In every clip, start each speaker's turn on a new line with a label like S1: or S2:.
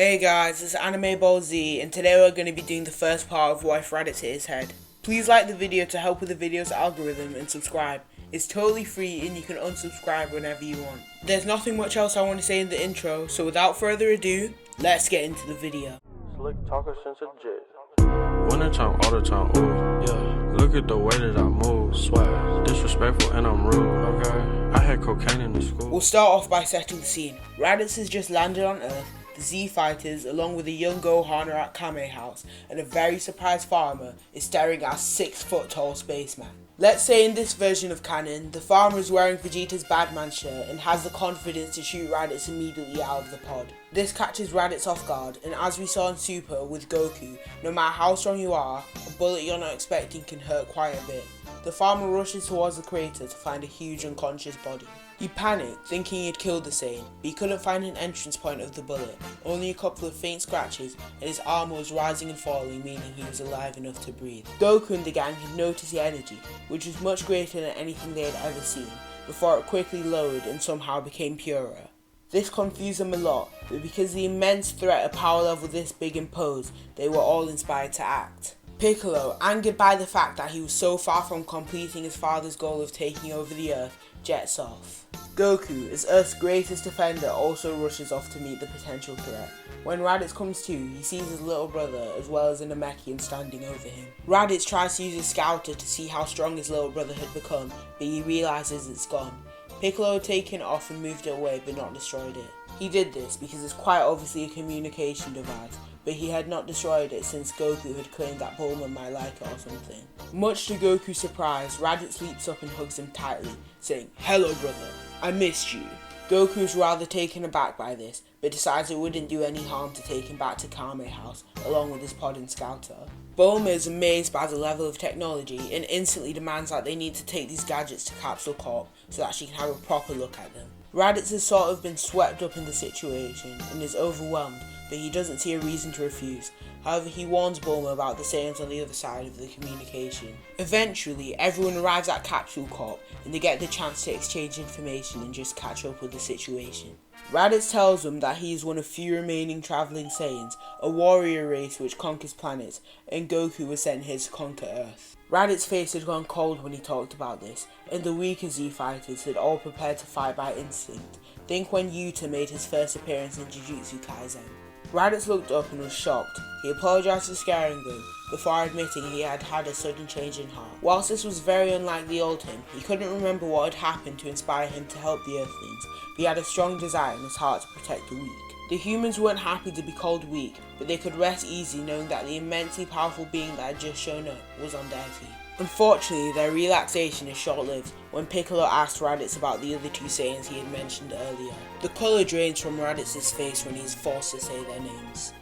S1: Hey guys, it's Anime Ball Z, and today we're going to be doing the first part of Why Raditz hit his head. Please like the video to help with the video's algorithm and subscribe. It's totally free and you can unsubscribe whenever you want. There's nothing much else I want to say in the intro, so without further ado, let's get into the video.
S2: Slick talker since a jit. Winter time, all the time, ooh, yeah. Look at the way that I move, swag. Disrespectful and I'm rude, okay. I had cocaine in the school.
S1: We'll start off by setting the scene. Raditz has just landed on Earth. The Z fighters, along with a young Gohan, are at Kame House, and a very surprised farmer is staring at a 6-foot-tall spaceman. Let's say in this version of canon, the farmer is wearing Vegeta's Badman shirt and has the confidence to shoot Raditz immediately out of the pod. This catches Raditz off guard, and as we saw in Super with Goku, no matter how strong you are, a bullet you're not expecting can hurt quite a bit. The farmer rushes towards the crater to find a huge unconscious body. He panicked, thinking he had killed the Saiyan, but he couldn't find an entrance point of the bullet, only a couple of faint scratches, and his armor was rising and falling, meaning he was alive enough to breathe. Goku and the gang had noticed the energy, which was much greater than anything they had ever seen, before it quickly lowered and somehow became purer. This confused them a lot, but because the immense threat a power level this big imposed, they were all inspired to act. Piccolo, angered by the fact that he was so far from completing his father's goal of taking over the Earth, jets off. Goku, as Earth's greatest defender, also rushes off to meet the potential threat. When Raditz comes to, he sees his little brother as well as a Namekian standing over him. Raditz tries to use his scouter to see how strong his little brother had become, but he realizes it's gone. Piccolo had taken it off and moved it away but not destroyed it. He did this because it's quite obviously a communication device, but he had not destroyed it since Goku had claimed that Bulma might like it or something. Much to Goku's surprise, Raditz leaps up and hugs him tightly, saying, "Hello brother, I missed you." Goku's rather taken aback by this, but decides it wouldn't do any harm to take him back to Kame House, along with his pod and scouter. Bulma is amazed by the level of technology and instantly demands that they need to take these gadgets to Capsule Corp so that she can have a proper look at them. Raditz has sort of been swept up in the situation and is overwhelmed, but he doesn't see a reason to refuse. However, he warns Bulma about the Saiyans on the other side of the communication. Eventually, everyone arrives at Capsule Corp and they get the chance to exchange information and just catch up with the situation. Raditz tells them that he is one of few remaining travelling Saiyans, a warrior race which conquers planets, and Goku was sent here to conquer Earth. Raditz's face had gone cold when he talked about this, and the weaker Z fighters had all prepared to fight by instinct. Think when Yuta made his first appearance in Jujutsu Kaisen. Raditz looked up and was shocked. He apologised for scaring them, before admitting he had had a sudden change in heart. Whilst this was very unlike the old him, he couldn't remember what had happened to inspire him to help the Earthlings, but he had a strong desire in his heart to protect the weak. The humans weren't happy to be called weak, but they could rest easy knowing that the immensely powerful being that had just shown up was on their team. Unfortunately, their relaxation is short-lived when Piccolo asked Raditz about the other two Saiyans he had mentioned earlier. The colour drains from Raditz's face when he is forced to say their names.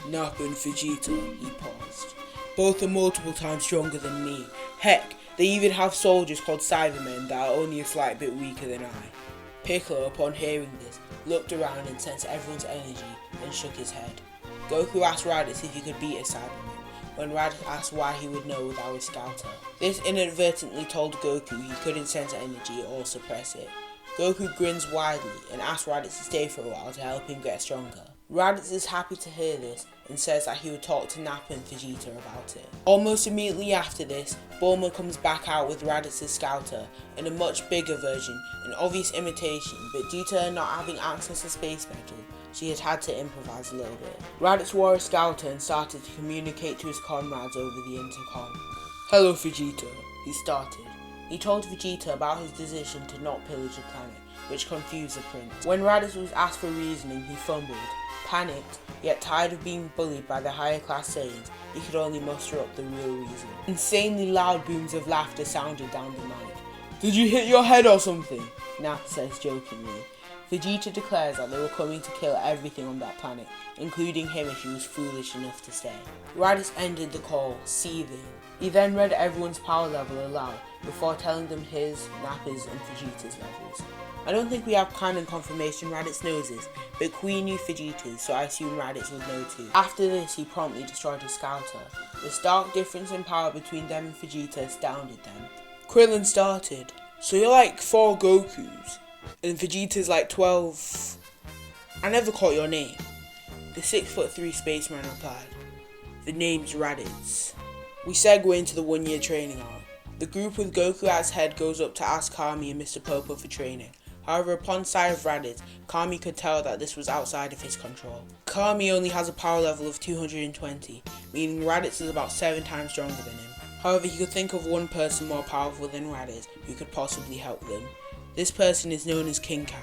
S1: Nappa and Vegeta, he paused. Both are multiple times stronger than me. Heck, they even have soldiers called Cybermen that are only a slight bit weaker than I. Piccolo, upon hearing this, looked around and sensed everyone's energy and shook his head. Goku asked Raditz if he could beat a Cyberman, when Raditz asked why he would know without his scouter. This inadvertently told Goku he couldn't sense energy or suppress it. Goku grins widely and asks Raditz to stay for a while to help him get stronger. Raditz is happy to hear this and says that he would talk to Nappa and Vegeta about it. Almost immediately after this, Bulma comes back out with Raditz's scouter and a much bigger version, an obvious imitation, but due to her not having access to space metal, she had to improvise a little bit. Raditz wore a scouter and started to communicate to his comrades over the intercom. "Hello Vegeta," he started. He told Vegeta about his decision to not pillage the planet, which confused the prince. When Raditz was asked for reasoning, he fumbled. Panicked, yet tired of being bullied by the higher class Saiyans, he could only muster up the real reason. Insanely loud booms of laughter sounded down the mic. "Did you hit your head or something?" Nappa says jokingly. Vegeta declares that they were coming to kill everything on that planet, including him if he was foolish enough to stay. Raditz ended the call, seething. He then read everyone's power level aloud, before telling them his, Nappa's and Vegeta's levels. I don't think we have canon confirmation Raditz knows this, but Queen knew Vegeta's, so I assume Raditz would know too. After this, he promptly destroyed his scouter. The stark difference in power between them and Vegeta astounded them. Krillin started, "So you're like 4 Gokus, and Vegeta's like 12... I never caught your name." The 6'3" spaceman replied, "The name's Raditz." We segue into the 1-year training arc. The group with Goku at its head goes up to ask Kami and Mr. Popo for training. However, upon sight of Raditz, Kami could tell that this was outside of his control. Kami only has a power level of 220, meaning Raditz is about 7 times stronger than him. However, he could think of one person more powerful than Raditz who could possibly help them. This person is known as King Kai.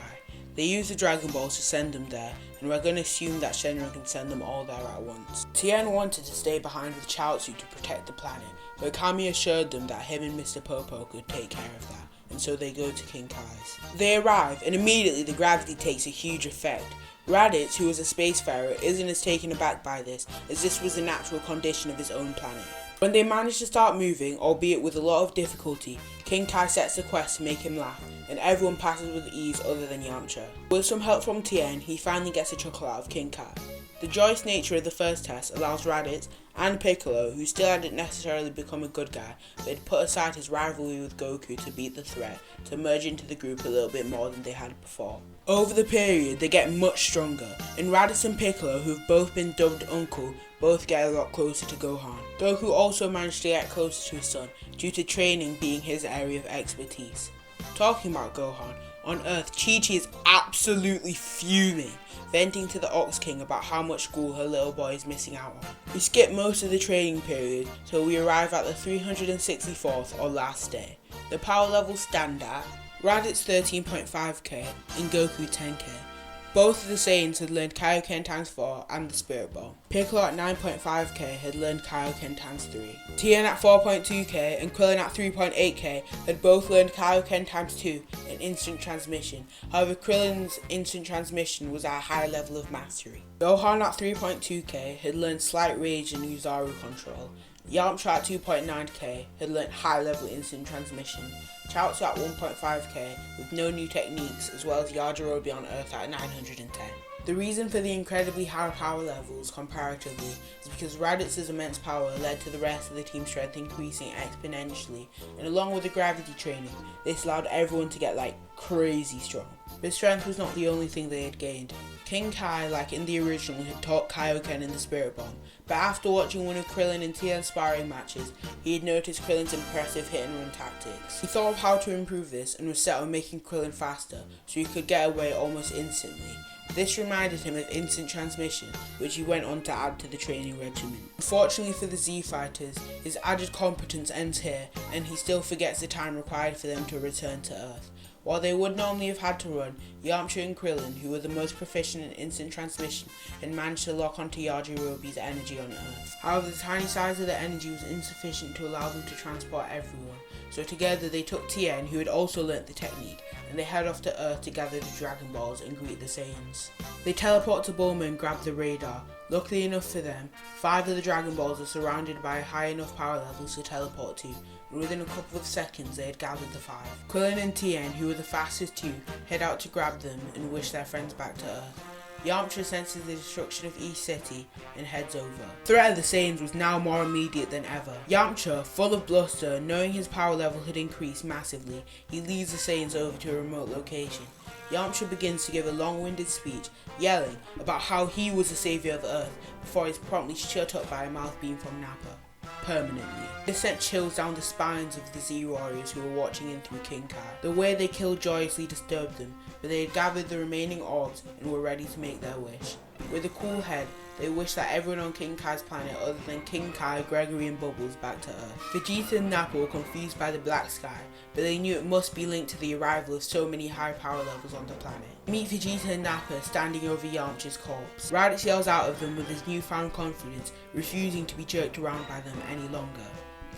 S1: They use the Dragon Balls to send them there, and we're going to assume that Shenron can send them all there at once. Tien wanted to stay behind with Chaozu to protect the planet, but Kami assured them that him and Mr. Popo could take care of that, and so they go to King Kai's. They arrive, and immediately the gravity takes a huge effect. Raditz, who was a spacefarer, isn't as taken aback by this, as this was a natural condition of his own planet. When they manage to start moving, albeit with a lot of difficulty, King Kai sets a quest to make him laugh, and everyone passes with ease other than Yamcha. With some help from Tien, he finally gets a chuckle out of King Kai. The joyous nature of the first test allows Raditz and Piccolo, who still hadn't necessarily become a good guy, but had put aside his rivalry with Goku to beat the threat, to merge into the group a little bit more than they had before. Over the period, they get much stronger, and Raditz and Piccolo, who have both been dubbed Uncle, both get a lot closer to Gohan. Goku also managed to get closer to his son, due to training being his area of expertise. Talking about Gohan, on Earth, Chi-Chi is absolutely fuming, venting to the Ox King about how much school her little boy is missing out on. We skip most of the training period till we arrive at the 364th or last day. The power levels stand at Raditz 13.5k and Goku 10k. Both of the Saiyans had learned Kaioken times 4 and the Spirit Ball. Piccolo at 9.5k had learned Kaioken times 3. Tien at 4.2k and Krillin at 3.8k had both learned Kaioken times 2 and Instant Transmission. However, Krillin's Instant Transmission was at a high level of mastery. Gohan at 3.2k had learned Slight Rage and Uzaru Control. Yamcha at 2.9k had learnt high level instant transmission. Chaozu at 1.5k with no new techniques, as well as Yajirobe on Earth at 910. The reason for the incredibly high power levels comparatively is because Raditz's immense power led to the rest of the team's strength increasing exponentially, and along with the gravity training, this allowed everyone to get like crazy strong. But strength was not the only thing they had gained. King Kai, like in the original, had taught Kaioken in the Spirit Bomb, but after watching one of Krillin and Tien's sparring matches, he had noticed Krillin's impressive hit and run tactics. He thought of how to improve this and was set on making Krillin faster, so he could get away almost instantly. This reminded him of instant transmission, which he went on to add to the training regimen. Unfortunately for the Z fighters, his added competence ends here, and he still forgets the time required for them to return to Earth. While they would normally have had to run, Yamcha and Krillin, who were the most proficient in instant transmission, had managed to lock onto Yajirobe's energy on Earth. However, the tiny size of the energy was insufficient to allow them to transport everyone, so together they took Tien, who had also learnt the technique, and they head off to Earth to gather the Dragon Balls and greet the Saiyans. They teleport to Bulma and grab the radar. Luckily enough for them, 5 of the Dragon Balls are surrounded by high enough power levels to teleport to, and within a couple of seconds they had gathered the 5. Krillin and Tien, who were the fastest two, head out to grab them and wish their friends back to Earth. Yamcha senses the destruction of East City and heads over. The threat of the Saiyans was now more immediate than ever. Yamcha, full of bluster, knowing his power level had increased massively, he leads the Saiyans over to a remote location. Yamcha begins to give a long-winded speech, yelling about how he was the saviour of Earth, before he's promptly shut up by a mouth beam from Nappa. Permanently. This sent chills down the spines of the Z warriors who were watching in through King Kai. The way they killed joyously disturbed them, but they had gathered the remaining orbs and were ready to make their wish. With a cool head, they wished that everyone on King Kai's planet other than King Kai, Gregory and Bubbles back to Earth. Vegeta and Nappa were confused by the black sky, but they knew it must be linked to the arrival of so many high power levels on the planet. Meet Vegeta and Nappa standing over Yamcha's corpse. Raditz yells out of them with his newfound confidence, refusing to be jerked around by them any longer.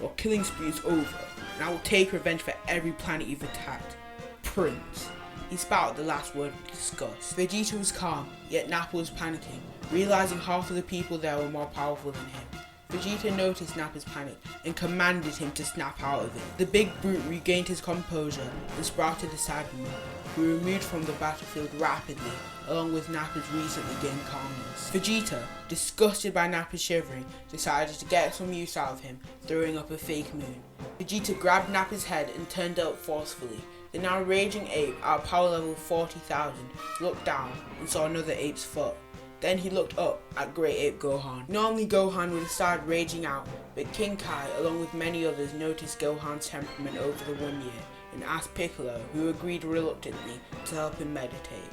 S1: Your killing spree is over, and I will take revenge for every planet you've attacked. Prince. He spat out the last word with disgust. Vegeta was calm, yet Nappa was panicking, realizing half of the people there were more powerful than him. Vegeta noticed Nappa's panic and commanded him to snap out of it. The big brute regained his composure and sprouted a Cyberman, who removed from the battlefield rapidly, along with Nappa's recently gained calmness. Vegeta, disgusted by Nappa's shivering, decided to get some use out of him, throwing up a fake moon. Vegeta grabbed Nappa's head and turned it up forcefully. The now raging ape, at a power level of 40,000, looked down and saw another ape's foot. Then he looked up at Great Ape Gohan. Normally Gohan would have started raging out, but King Kai, along with many others, noticed Gohan's temperament over the 1 year and asked Piccolo, who agreed reluctantly, to help him meditate.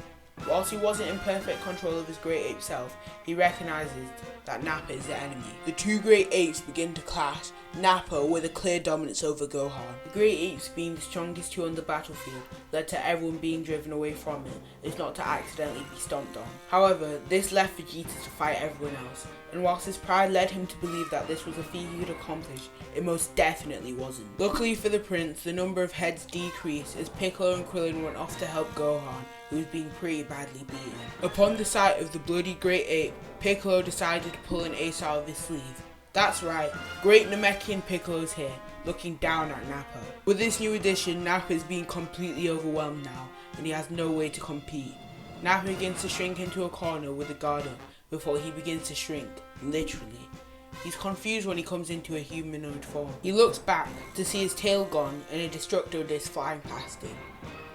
S1: Whilst he wasn't in perfect control of his Great Ape self, he recognises that Nappa is the enemy. The two Great Apes begin to clash, Nappa with a clear dominance over Gohan. The Great Apes, being the strongest two on the battlefield, led to everyone being driven away from it, if not to accidentally be stomped on. However, this left Vegeta to fight everyone else, and whilst his pride led him to believe that this was a feat he could accomplish, it most definitely wasn't. Luckily for the prince, the number of heads decreased as Piccolo and Krillin went off to help Gohan, who was being pretty badly beaten. Upon the sight of the bloody Great Ape, Piccolo decided to pull an ace out of his sleeve. That's right, Great Namekian Piccolo's here, looking down at Nappa. With this new addition, Nappa is being completely overwhelmed now, and he has no way to compete. Nappa begins to shrink into a corner with a guard up, before he begins to shrink, literally. He's confused when he comes into a humanoid form. He looks back to see his tail gone and a destructo disc flying past him.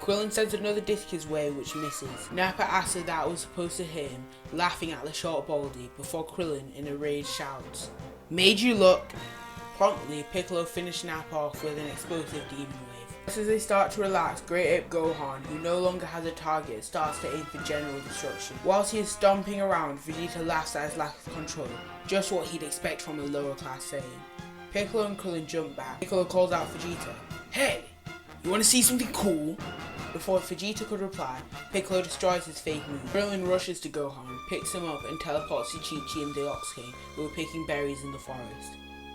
S1: Krillin sends another disc his way, which misses. Nappa asks if that was supposed to hit him, laughing at the short baldy, before Krillin in a rage shouts, "Made you look!" Promptly, Piccolo finished Nappa off with an explosive demon wave. Just as they start to relax, Great Ape Gohan, who no longer has a target, starts to aim for general destruction. Whilst he is stomping around, Vegeta laughs at his lack of control, just what he'd expect from a lower class Saiyan. Piccolo and Krillin jump back. Piccolo calls out Vegeta, "Hey, you want to see something cool?" Before Vegeta could reply, Piccolo destroys his fake move. Krillin rushes to Gohan, picks him up and teleports to Chi-Chi and the Ox King, who were picking berries in the forest.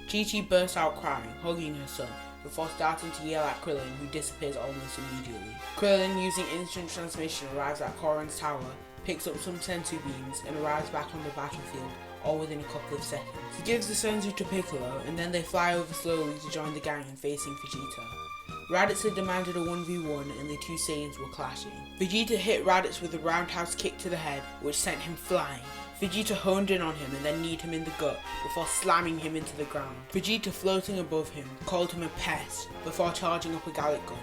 S1: Chi-Chi bursts out crying, hugging her son, before starting to yell at Krillin, who disappears almost immediately. Krillin, using instant transmission, arrives at Koran's tower, picks up some senzu beams, and arrives back on the battlefield, all within a couple of seconds. He gives the senzu to Piccolo, and then they fly over slowly to join the gang in facing Vegeta. Raditz had demanded a 1v1 and the two Saiyans were clashing. Vegeta hit Raditz with a roundhouse kick to the head, which sent him flying. Vegeta honed in on him and then kneed him in the gut before slamming him into the ground. Vegeta, floating above him, called him a pest before charging up a Gallic gun.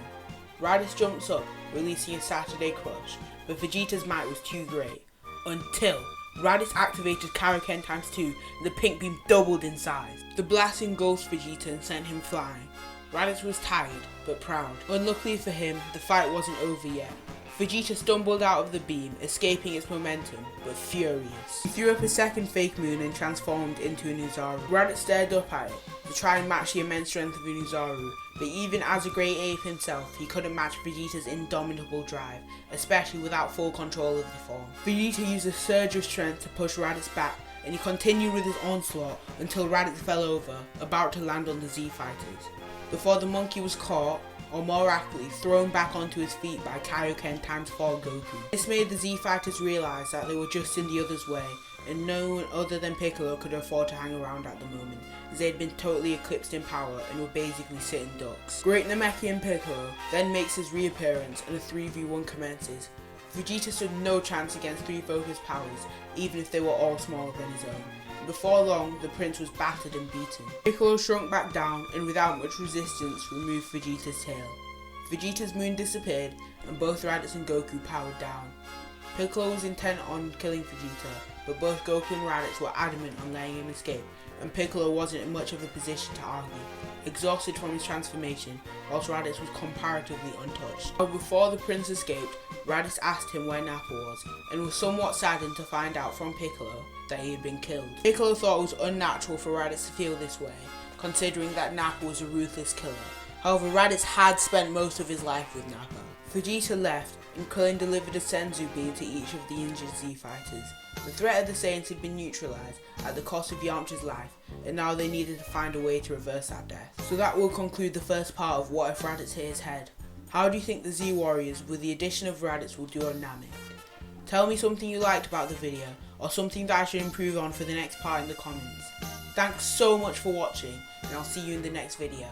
S1: Raditz jumps up, releasing a Saturday Crush, but Vegeta's might was too great. Until Raditz activated Kaioken ×2 and the pink beam doubled in size. The blast engulfed Vegeta and sent him flying. Raditz was tired, but proud. Unluckily for him, the fight wasn't over yet. Vegeta stumbled out of the beam, escaping its momentum, but furious. He threw up a second fake moon and transformed into an Uzaru. Raditz stared up at it to try and match the immense strength of an Uzaru, but even as a Great Ape himself, he couldn't match Vegeta's indomitable drive, especially without full control of the form. Vegeta used a surge of strength to push Raditz back, and he continued with his onslaught until Raditz fell over, about to land on the Z Fighters. Before the monkey was caught, or more accurately, thrown back onto his feet by Kaioken ×4 Goku. This made the Z Fighters realise that they were just in the other's way, and no one other than Piccolo could afford to hang around at the moment, as they had been totally eclipsed in power and were basically sitting ducks. Great Namekian Piccolo then makes his reappearance and a 3v1 commences. Vegeta stood no chance against three focused powers, even if they were all smaller than his own. Before long, the prince was battered and beaten. Piccolo shrunk back down and without much resistance removed Vegeta's tail. Vegeta's moon disappeared and both Raditz and Goku powered down. Piccolo was intent on killing Vegeta, but both Goku and Raditz were adamant on letting him escape, and Piccolo wasn't in much of a position to argue, exhausted from his transformation, whilst Raditz was comparatively untouched. But before the prince escaped, Raditz asked him where Nappa was, and was somewhat saddened to find out from Piccolo that he had been killed. Piccolo thought it was unnatural for Raditz to feel this way, considering that Nappa was a ruthless killer. However, Raditz had spent most of his life with Nappa. Vegeta left, and Krillin delivered a senzu beam to each of the injured Z Fighters. The threat of the Saiyans had been neutralized at the cost of Yamcha's life, and now they needed to find a way to reverse that death. So that will conclude the first part of What If Raditz Hit His Head. How do you think the Z Warriors, with the addition of Raditz, will do on Namek? Tell me something you liked about the video, or something that I should improve on for the next part in the comments. Thanks so much for watching, and I'll see you in the next video.